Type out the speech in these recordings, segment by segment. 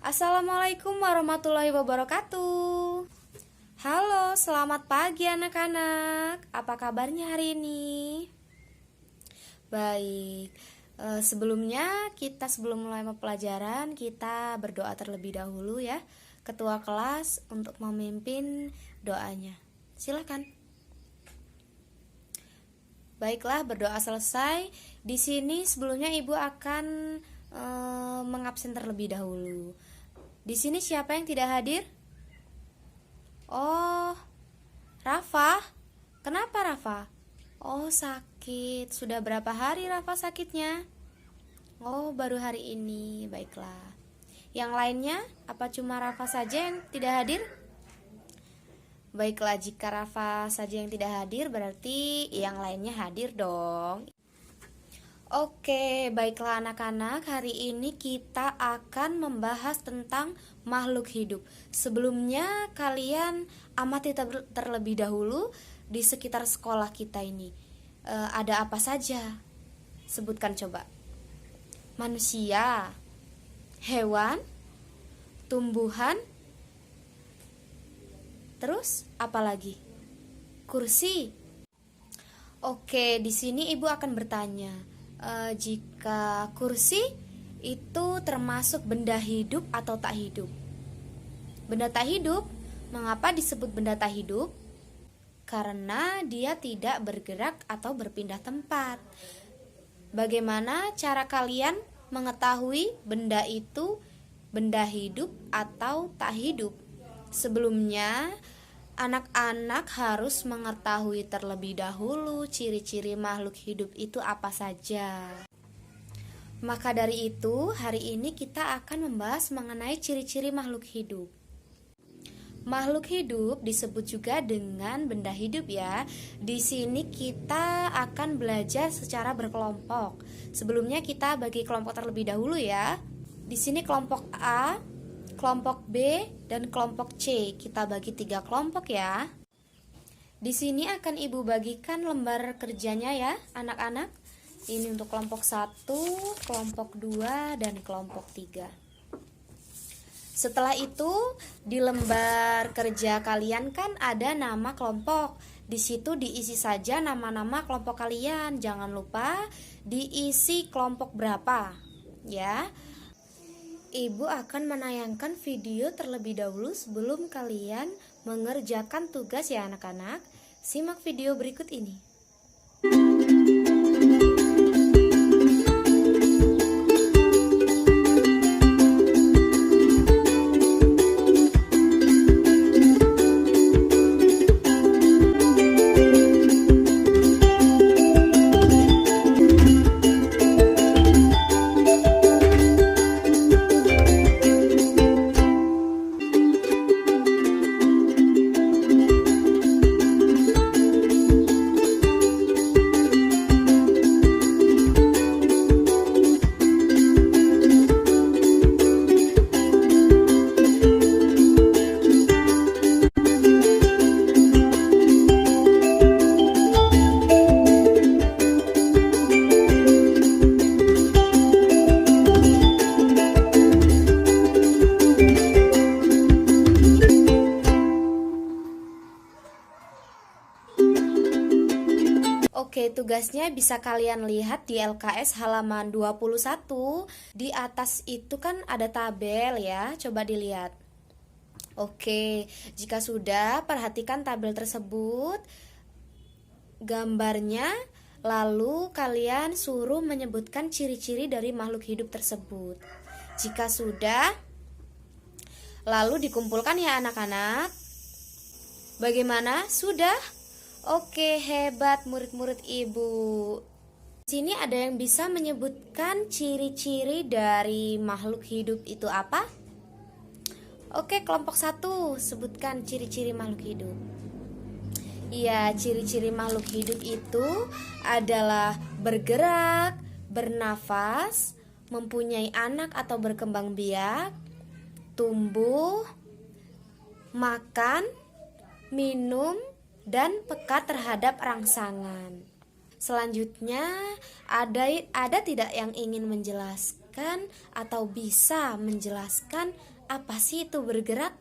Assalamualaikum warahmatullahi wabarakatuh. Halo, selamat pagi anak-anak. Apa kabarnya hari ini? Baik, sebelumnya sebelum mulai pelajaran kita berdoa terlebih dahulu ya. Ketua kelas untuk memimpin doanya. Silakan. Baiklah, berdoa selesai. Di sini sebelumnya Ibu akan mengabsen terlebih dahulu. Di sini siapa yang tidak hadir? Oh, Rafa. Kenapa Rafa? Oh, sakit. Sudah berapa hari Rafa sakitnya? Oh, baru hari ini. Baiklah. Yang lainnya, apa cuma Rafa saja yang tidak hadir? Baiklah, jika Rafa saja yang tidak hadir, berarti yang lainnya hadir dong. Oke, baiklah anak-anak, hari ini kita akan membahas tentang makhluk hidup. Sebelumnya kalian amati terlebih dahulu di sekitar sekolah kita ini. Ada apa saja? Sebutkan coba. Manusia, hewan, tumbuhan, terus apa lagi? Kursi. Oke, di sini Ibu akan bertanya. Jika kursi itu termasuk benda hidup atau tak hidup? Benda tak hidup. Mengapa disebut benda tak hidup? Karena dia tidak bergerak atau berpindah tempat. Bagaimana cara kalian mengetahui benda itu benda hidup atau tak hidup? Sebelumnya anak-anak harus mengetahui terlebih dahulu ciri-ciri makhluk hidup itu apa saja. Maka dari itu, hari ini kita akan membahas mengenai ciri-ciri makhluk hidup. Makhluk hidup disebut juga dengan benda hidup ya. Di sini kita akan belajar secara berkelompok. Sebelumnya kita bagi kelompok terlebih dahulu ya. Di sini kelompok A, kelompok B, dan kelompok C. Kita bagi 3 kelompok ya. Di sini akan Ibu bagikan lembar kerjanya ya, anak-anak. Ini untuk kelompok 1, kelompok 2, dan kelompok 3. Setelah itu, di lembar kerja kalian kan ada nama kelompok. Di situ diisi saja nama-nama kelompok kalian. Jangan lupa diisi kelompok berapa, ya. Ibu akan menayangkan video terlebih dahulu sebelum kalian mengerjakan tugas ya anak-anak. Simak video berikut ini. Oke, tugasnya bisa kalian lihat di LKS halaman 21. Di atas itu kan ada tabel ya, coba dilihat. Oke, jika sudah, perhatikan tabel tersebut, gambarnya, lalu kalian suruh menyebutkan ciri-ciri dari makhluk hidup tersebut. Jika sudah, lalu dikumpulkan ya anak-anak. Bagaimana? Sudah? Oke, hebat murid-murid Ibu. Di sini ada yang bisa menyebutkan ciri-ciri dari makhluk hidup itu apa? Oke, kelompok 1, sebutkan ciri-ciri makhluk hidup. Iya, ciri-ciri makhluk hidup itu adalah bergerak, bernafas, mempunyai anak atau berkembang biak, tumbuh, makan, minum, dan peka terhadap rangsangan. Selanjutnya, ada tidak yang ingin menjelaskan? menjelaskan atau bisa menjelaskan apa sih itu bergerak?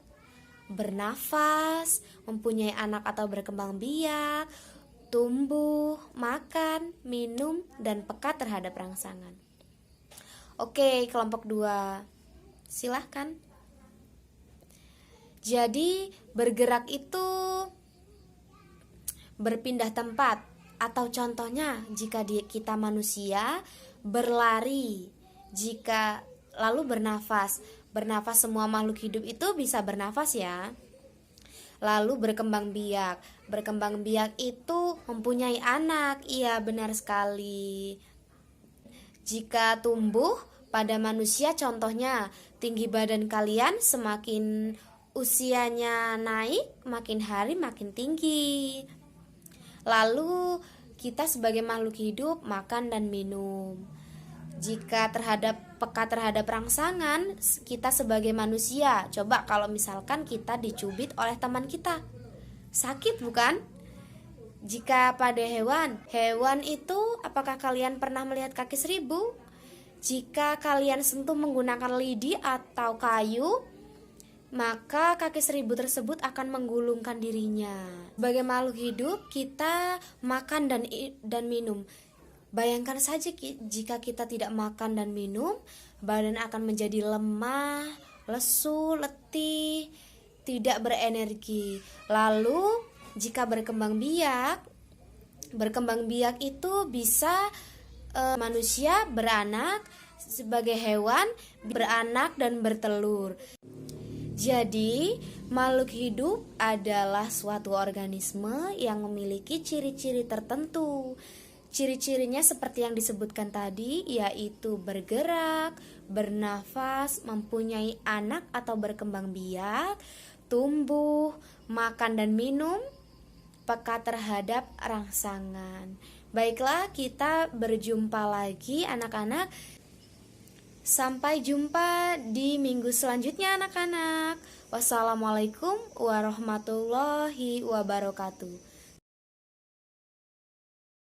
Bernafas, mempunyai anak atau berkembang biak, tumbuh, makan, minum, dan peka terhadap rangsangan. Oke, kelompok 2. Silahkan. Jadi, bergerak itu berpindah tempat, atau contohnya jika kita manusia berlari, jika lalu bernafas. Bernafas, semua makhluk hidup itu bisa bernafas ya. Lalu berkembang biak. Berkembang biak itu mempunyai anak. Iya, benar sekali. Jika tumbuh pada manusia, contohnya tinggi badan kalian semakin usianya naik, makin hari makin tinggi. Lalu kita sebagai makhluk hidup makan dan minum. Jika peka terhadap rangsangan, kita sebagai manusia, coba kalau misalkan kita dicubit oleh teman kita, sakit bukan? Jika pada hewan itu, apakah kalian pernah melihat kaki seribu? Jika kalian sentuh menggunakan lidi atau kayu, maka kaki seribu tersebut akan menggulungkan dirinya. Sebagai makhluk hidup, kita makan dan minum. Bayangkan saja jika kita tidak makan dan minum, badan akan menjadi lemah, lesu, letih, tidak berenergi. Lalu jika berkembang biak itu bisa manusia beranak, sebagai hewan beranak dan bertelur. Jadi, makhluk hidup adalah suatu organisme yang memiliki ciri-ciri tertentu. Ciri-cirinya seperti yang disebutkan tadi, yaitu bergerak, bernafas, mempunyai anak atau berkembang biak, tumbuh, makan dan minum, peka terhadap rangsangan. Baiklah, kita berjumpa lagi anak-anak. Sampai jumpa di minggu selanjutnya anak-anak. Wassalamualaikum warahmatullahi wabarakatuh.